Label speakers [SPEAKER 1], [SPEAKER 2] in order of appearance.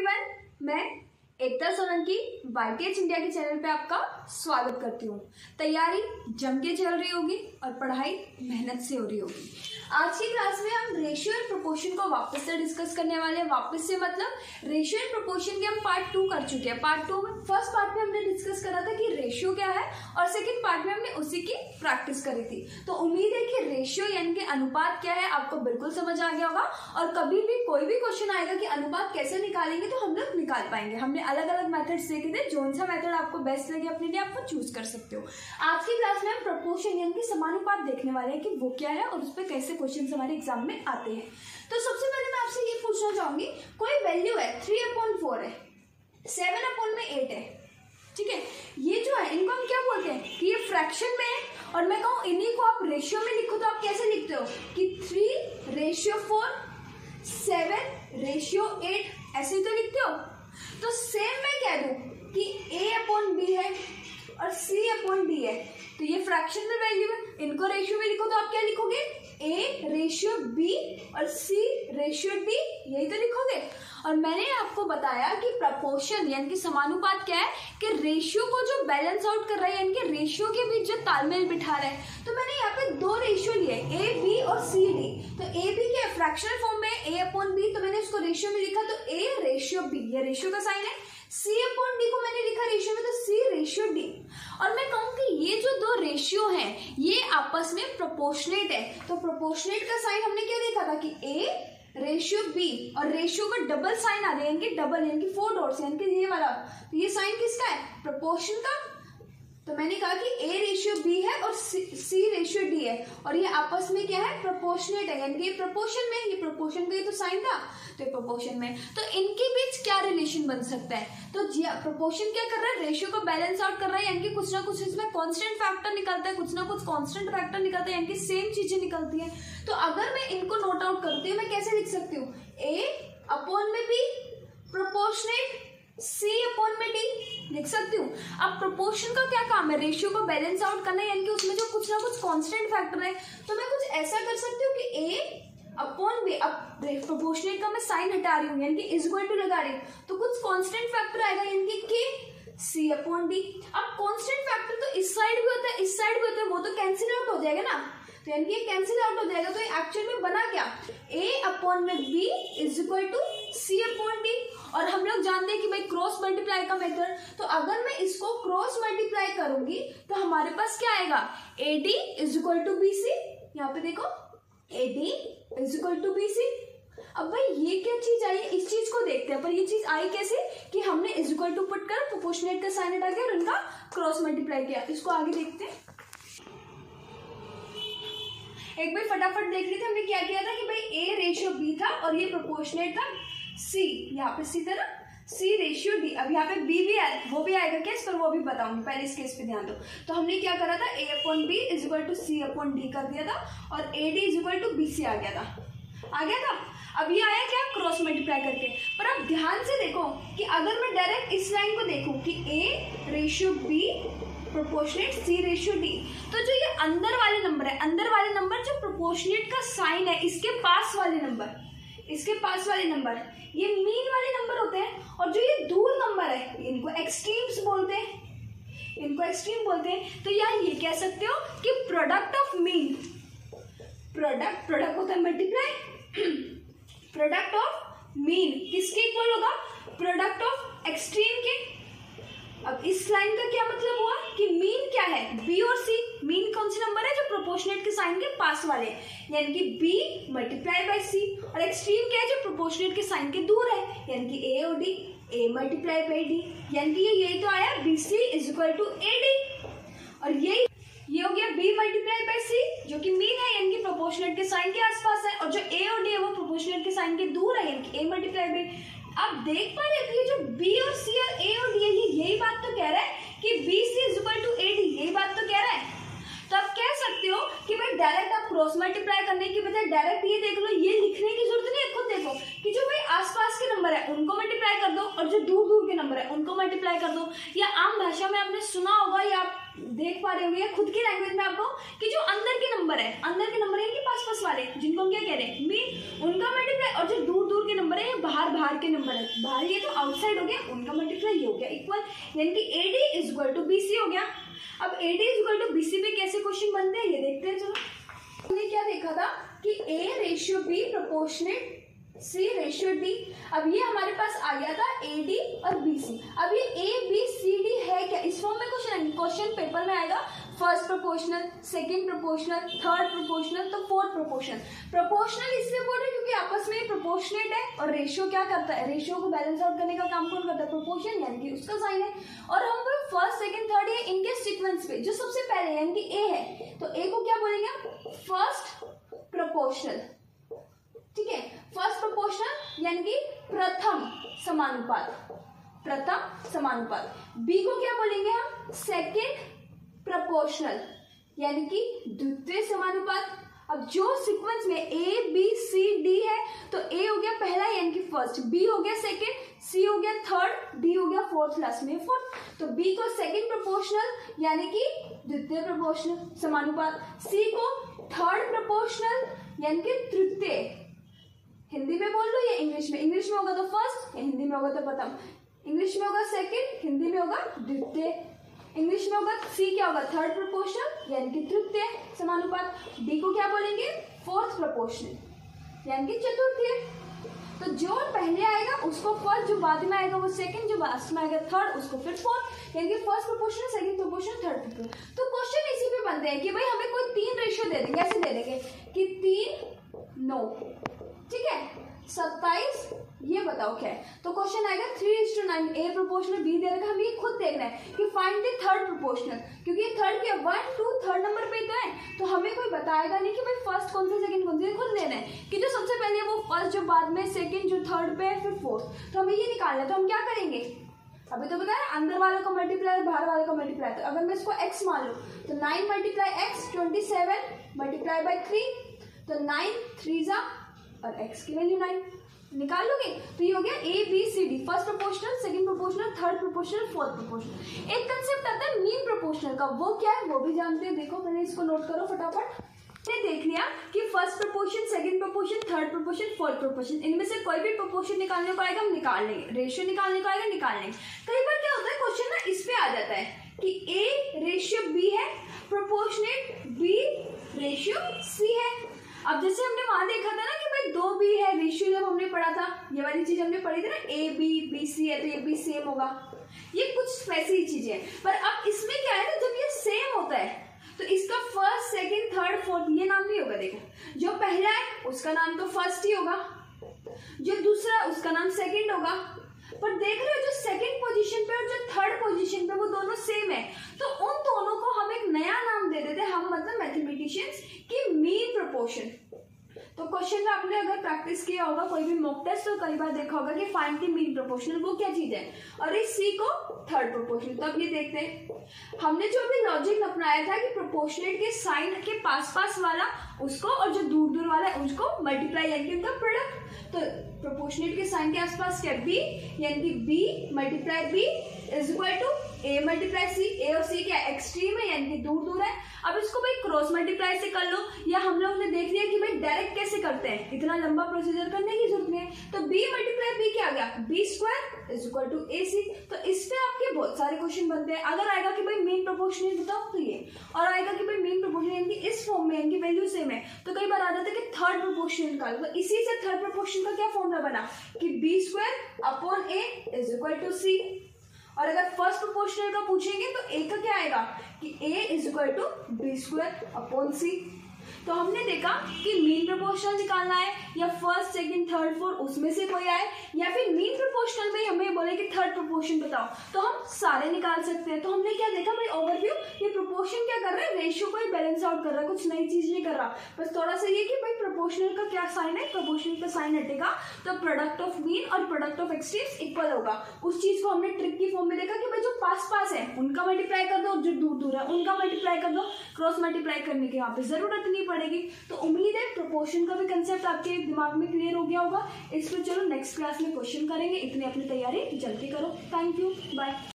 [SPEAKER 1] Everyone, मैं एकता Solanki YTH India के channel पे आपका स्वागत करती हूँ। तैयारी जम के चल रही होगी और पढ़ाई मेहनत से हो रही होगी। आज की क्लास में हम रेशियो एंड प्रोपोर्शन को वापस से डिस्कस करने वाले हैं। वापस से मतलब रेशियो एंड प्रोपोर्शन के हम पार्ट 2 कर चुके हैं। पार्ट 2 में फर्स्ट पार्ट में हमने डिस्कस करा था कि रेशियो क्या है और सेकंड पार्ट में हमने उसी की प्रैक्टिस करी थी। तो उम्मीद है कि रेशियो यानी कि अनुपात क्या है आपको बिल्कुल समझ आ गया होगा और कभी भी कोई भी क्वेश्चन आएगा कि अनुपात कैसे निकालेंगे तो हम लोग निकाल पाएंगे। हमने अलग अलग मेथड्स देखे थे, जो सा मेथड आपको बेस्ट लगे अपने लिए आप वो चूज कर सकते हो। आज की क्लास में हम प्रोपोर्शन यानी कि समानुपात देखने वाले हैं कि वो क्या है और उस पर कैसे क्वेश्चन हमारे एग्जाम में आते हैं। तो सबसे पहले मैं आपसे ये पूछना चाहूंगी, कोई वैल्यू है 3/4 है, 7/8 है, ठीक है। ये जो है इनको हम क्या बोलते हैं कि ये फ्रैक्शन में है और मैं कहूँ इन्हीं को आप रेशियो में लिखो तो आप कैसे लिखते हो कि 3/4, 7/8 ऐसे ही तो लिखते हो। तो सेम मैं कह दूं कि A/B है और C/D है, तो ये फ्रैक्शन में वैल्यू है, इनको रेशियो में लिखो तो आप क्या लिखोगे A/B और C/D, यही तो लिखोगे। और मैंने आपको बताया कि प्रपोर्शन यानी कि समानुपात क्या है कि रेशियो को जो बैलेंस आउट कर रहा है यानी कि रेशियो के बीच जो तालमेल बिठा रहा है। तो मैंने यहाँ पे दो रेशियो लिए A/B और C/D। तो A/B क्या फ्रैक्शनल फॉर्म में A/B, तो मैंने इसको रेशियो में लिखा तो A/B, ये रेशियो का साइन है। C/D को मैंने लिखा रेशियो में तो C/D। और मैं कहूँ कि ये जो दो रेशियो हैं ये आपस में प्रोपोर्शनेट है। तो प्रोपोर्शनेट का साइन हमने क्या देखा था कि A/B और रेशियो का डबल साइन आ रहा है यानी कि डबल यानी कि 4 डॉट्स यानी कि ये वाला। तो ये साइन किसका है? प्रोपोर्शन का। तो मैंने कहा कि A/B है और C/D है और ये आपस में क्या है? प्रोपोर्शनेट है यानी कि प्रोपोर्शन में, ये प्रोपोर्शन का ही तो साइन था तो ये प्रोपोर्शन में। तो इनके बीच क्या रिलेशन बन सकता है? तो प्रोपोर्शन क्या कर रहा है? रेशियो को बैलेंस आउट कर रहा है यानी कि कुछ ना कुछ इसमें कांस्टेंट फैक्टर निकलता है, कुछ ना कुछ कांस्टेंट फैक्टर निकलता है यानी कि सेम चीजें निकलती है। तो अगर मैं इनको नोट आउट करती हूँ मैं कैसे लिख सकती हूँ? A/B प्रोपोर्शनेट C/D लिख सकती हूँ। अब प्रोपोर्शन का क्या काम है? रेशियो को बैलेंस आउट करना है यानी कि उसमें जो कुछ ना कुछ कांस्टेंट फैक्टर है। तो मैं कुछ ऐसा कर सकती हूँ कि A/B, अब प्रोपोर्शनेट का मैं साइन हटा रही हूँ यानी कि इज इक्वल टू लगा रही हूँ तो कुछ कांस्टेंट फैक्टर आएगा यानी कि K C/D। अब कांस्टेंट फैक्टर तो इस साइड भी होता है इस साइड भी होता है, वो तो कैंसिल आउट हो जाएगा ना, तो यानी कि ये कैंसिल आउट हो जाएगा। तो ये एक्चुअल में बना क्या? A/B is equal to C/D। और हम लोग जानते हैं कि भाई क्रॉस मल्टीप्लाई का मेथड, तो अगर मैं इसको क्रॉस मल्टीप्लाई करूंगी तो हमारे पास क्या आएगा? AD is equal to BC। यहाँ पे देखो AD is equal to BC। अब भाई ये क्या चीज आई है इस चीज को देखते हैं, पर ये चीज आई कैसे कि हमने इज इक्वल टू पुट कर प्रोपोर्शनेट का साइन हटा के और इनका क्रॉस मल्टीप्लाई किया। इसको आगे देखते हैं। एक बार फटाफट देख लेते हमने क्या किया था कि भाई A/B था और ये प्रोपोर्शनेट था C, यहाँ पे C था ना, C/D। अब यहाँ पे B भी आया, वो भी आएगा केस पर वो भी बताऊंगी, पहले इस केस पे ध्यान दो। तो हमने क्या करा था A/B is equal to C/D कर दिया था और AD is equal to BC आ गया था। अब ये आया क्या? क्रॉस मल्टीप्लाई करके। पर अब ध्यान से देखो कि अगर मैं डायरेक्ट इस लाइन को देखूं कि A/B प्रोपोर्शनेट C/D, तो जो ये अंदर वाले नंबर है, अंदर वाले नंबर जो प्रोपोर्शनेट का साइन है इसके पास वाले नंबर ये मीन वाले नंबर होते हैं और जो ये दूर नंबर है इनको एक्सट्रीम्स बोलते हैं। तो यार ये कह सकते हो कि प्रोडक्ट ऑफ मीन, प्रोडक्ट होता है मल्टीप्लाई, प्रोडक्ट ऑफ मीन किसके इक्वल होगा? प्रोडक्ट ऑफ एक्सट्रीम के। अब इस लाइन का क्या मतलब हुआ कि मीन क्या है? B और C। मीन कौन सी नंबर है? जो प्रोपोर्शनेट के साइन के पास वाले, यानी कि B मल्टीप्लाई बाय C। और एक्सट्रीम क्या है? जो प्रोपोर्शनेट के साइन के दूर है यानी कि A और D, A multiply by D, यानी कि यही तो आया BC is equal to AD। और ये हो गया B मल्टीप्लाई बाय C जो कि मीन है यानी कि प्रोपोर्शनेट के साइन के आसपास है, और जो A और D है वो प्रोपोर्शनेट के साइन के दूर है यानी कि A मल्टीप्लाई बाय। आप देख पा रहे हो ये जो B और C और A और D है यही बात तो कह रहा है कि BC is equal to AD, यही बात तो कह रहा है। तो आप कह सकते हो कि भाई डायरेक्ट आप क्रॉस मल्टीप्लाई करने की बजाय डायरेक्ट ये देख लो, ये लिखने की जरूरत नहीं है, खुद देखो कि जो भाई आसपास के नंबर है उनको मल्टीप्लाई कर दो और जो दूर दूर के नंबर है उनको मल्टीप्लाई कर दो। या आम भाषा में आपने सुना होगा या आप देख पा रहे होंगे या खुद की लैंग्वेज में आपको कि जो अंदर के नंबर है, अंदर के नंबर है इनके पास वाले, जिनको हम क्या कह रहे हैं मीन, उनका मल्टीप्लाई, और जो दूर दूर के नंबर है ये बाहर के नंबर है, बाहर ये तो आउटसाइड हो गया, उनका मल्टीप्लाई ये हो गया इक्वल, यानी कि AD is equal to BC हो गया। अब AD is equal to BC पे कैसे क्वेश्चन बनते हैं ये देखते हैं। चलो हमने क्या देखा था कि A ratio B proportionate C ratio D। अब ये हमारे पास आ गया था AD और BC। अब ये ABCD है क्या, इस फॉर्म में क्वेश्चन पेपर में आएगा first proportional, second proportional, third proportional, तो फोर्थ प्रोपोर्शनल। प्रोपोर्शनल इसलिए बोल रहे क्योंकि आपस में प्रोपोर्शनेट है, और रेशियो क्या करता है, रेशियो को बैलेंस आउट करने का काम कौन करता है, प्रोपोर्शन, यानी कि उसका साइन है। और हम फर्स्ट सेकंड थर्ड है इनके सीक्वेंस पे जो सबसे पहले यानी कि A है, तो A को क्या बोलेंगे फर्स्ट प्रोपोर्शनल, ठीक है, फर्स्ट प्रोपोर्शनल यानी कि प्रथम समानुपात, प्रथम समानुपात। B को क्या बोलेंगे हम सेकंड प्रोपोर्शनल यानी कि द्वितीय समानुपात। अब जो सीक्वेंस में A B C D है तो A हो गया पहला यानी कि फर्स्ट, B हो गया सेकंड, C हो गया थर्ड, D हो गया फोर्थ, लास्ट में फोर्थ, तो B को सेकंड प्रोपोर्शनल यानी कि द्वितीय प्रोपोर्शनल समानुपात, C को थर्ड प्रोपोर्शनल यानी कि तृतीय, हिंदी में बोल लो या इंग्लिश में, इंग्लिश में होगा तो फर्स्ट, हिंदी में होगा तो प्रथम, इंग्लिश में होगा सेकंड, हिंदी में होगा द्वितीय, इंग्लिश में होगा C क्या होगा थर्ड प्रोपोर्शनल यानी कि तृतीय समानुपात, D को क्या बोलेंगे फोर्थ प्रोपोर्शनल यानी कि चतुर्थीय। तो जो पहले आएगा उसको फर्स्ट, जो बाद में आएगा वो सेकंड, जो लास्ट में आएगा थर्ड उसको फिर फोर्थ, यानी कि first proportional, second proportional, third proportional. तो क्वेश्चन इसी पे बनते हैं कि भाई हमें कोई 3 रेशियो दे देंगे, ऐसे दे देंगे कि 3 9, ठीक है 27, ये बताओ क्या है। तो क्वेश्चन आएगा 3:9, A प्रोपोर्शनल B दे रखा, हमें ये खुद देखना है कि फाइंड द थर्ड प्रोपोर्शनल, क्योंकि ये थर्ड के 1 2 थर्ड नंबर पे तो है, तो हमें कोई बताएगा नहीं कि भाई फर्स्ट कौन सा सेकंड कौन सा, खुद लेना है कि जो सबसे पहले वो फर्स्ट, जो बाद में सेकंड, जो थर्ड पे है, फिर फोर्थ, तो हमें ये निकालना है। तो हम क्या करेंगे, अभी तो बताया अंदर वालों का मल्टीप्लाई बाहर वालों का मल्टीप्लाई, तो अगर मैं इसको x मान लूँ तो 9 मल्टीप्लाई x 27 मल्टीप्लाई बाई 3, तो 9 3 जा और x की वैल्यू 9 निकाल लोगे, तो ये हो गया ABCD, first proportional, second proportional, third proportional, fourth proportional. एक कंसेप्ट आता है मीन प्रोपोर्शनल का, वो क्या है वो भी जानते हैं, देखो पहले इसको नोट करो फटाफट। ने देख लिया कि first proportion, second proportion, third proportion, fourth proportion, इनमें से कोई भी प्रोपोर्शन निकालने को आएगा हम निकाल लेंगे, रेशियो निकालने को आएगा निकाल लेंगे। कई बार क्या होता है क्वेश्चन ना इस पे आ जाता है कि A रेशियो B है, प्रोपोर्शनेट B रेशियो C है। अब जैसे हमने वहां देखा था ना कि भाई 2B है, रेशियो जब हमने पढ़ा था, ये वाली चीज हमने पढ़ी थी ना, AB BC है तो ये भी सेम होगा, ये कुछ वैसी ही चीजें हैं। पर अब इसमें क्या है ना, जब ये सेम होता है तो इसका फर्स्ट सेकंड थर्ड फोर्थ ये नाम नहीं होगा, देखो जो पहला है उसका नाम तो फर्स्ट ही होगा, जो दूसरा उसका नाम सेकंड होगा, पर देख रहे हो जो सेकंड पोजीशन पे और जो थर्ड पोजीशन पे वो दोनों सेम है, तो उन दोनों को हम एक नया नाम दे देते हैं, हम मतलब मैथमेटिशियंस की मीन प्रोपोर्शन। तो क्वेश्चन में आपने अगर प्रैक्टिस किया होगा कोई भी मॉक टेस्ट तो कई बार देखा होगा कि फाइंड द मीन प्रोपोर्शनल, वो क्या चीज है, और इस C को थर्ड प्रोपोर्शनल। तो अब ये देखते हैं हमने जो अभी लॉजिक अपनाया था कि प्रोपोर्शनेट के साइन के पास पास वाला उसको और जो दूर दूर वाला है उसको मल्टीप्लाई यानी कि उनका प्रोडक्ट, तो प्रोपोर्शनेट के साइन के आसपास क्या B यानी कि B multiply B is equal to A multiply C, A और C क्या एक्सट्रीम है यानी कि दूर दूर है। अब इसको भाई क्रॉस मल्टीप्लाई से कर लो, या हम लोग ने देख लिया कि भाई डायरेक्ट कैसे करते हैं, इतना लंबा प्रोसीजर करने की जरूरत नहीं है, तो B मल्टीप्लाई B क्या आ गया B square is equal to AC। तो इस पे आपके बहुत सारे क्वेश्चन बनते हैं, अगर आएगा कि भाई मीन प्रोपोर्शनल बताओ तो ये, और आएगा कि भाई मीन प्रोपोर्शनल यानी कि इस फॉर्म में यानी कि वैल्यू सेम है, तो कई बार आ जाता है कि थर्ड प्रोपोर्शनल निकालो, तो इसी से थर्ड प्रोपोर्शनल का क्या फॉर्मूला बना कि B square upon A is equal to C। और अगर फर्स्ट प्रोपोर्शनल का पूछेंगे तो A का क्या आएगा कि A is equal to B square upon C। तो हमने देखा कि मीन प्रोपोर्शनल निकालना है या फर्स्ट सेकंड थर्ड फोर्थ उसमें से कोई आए, या फिर मीन प्रोपोर्शनल में हमें बोले कि थर्ड प्रोपोर्शन बताओ, तो हम सारे निकाल सकते हैं। तो हमने क्या देखा भाई ओवरव्यू, ये प्रोपोर्शन क्या कर रहा है, रेशियो को ही बैलेंस आउट कर रहा है, कुछ नई चीज नहीं कर रहा, बस थोड़ा सा ये कि भाई प्रोपोर्शनल का क्या साइन है, प्रोपोर्शनल का साइन हटेगा तो प्रोडक्ट ऑफ मीन और प्रोडक्ट ऑफ एक्सट्रीम्स इक्वल होगा। उस चीज को हमने ट्रिक की फॉर्म में देखा कि भाई जो पास पास है उनका मल्टीप्लाई कर दो और जो दूर दूर है उनका मल्टीप्लाई मल्टीप्लाई कर दो, क्रॉस मल्टीप्लाई करने की वहाँ पे ज़रूरत नहीं पड़ेगी। तो उम्मीद है प्रोपोर्शन का भी कंसेप्ट आपके दिमाग में क्लियर हो गया होगा। इस पर चलो नेक्स्ट क्लास में क्वेश्चन करेंगे, इतनी अपनी तैयारी जल्दी करो। Thank you, bye.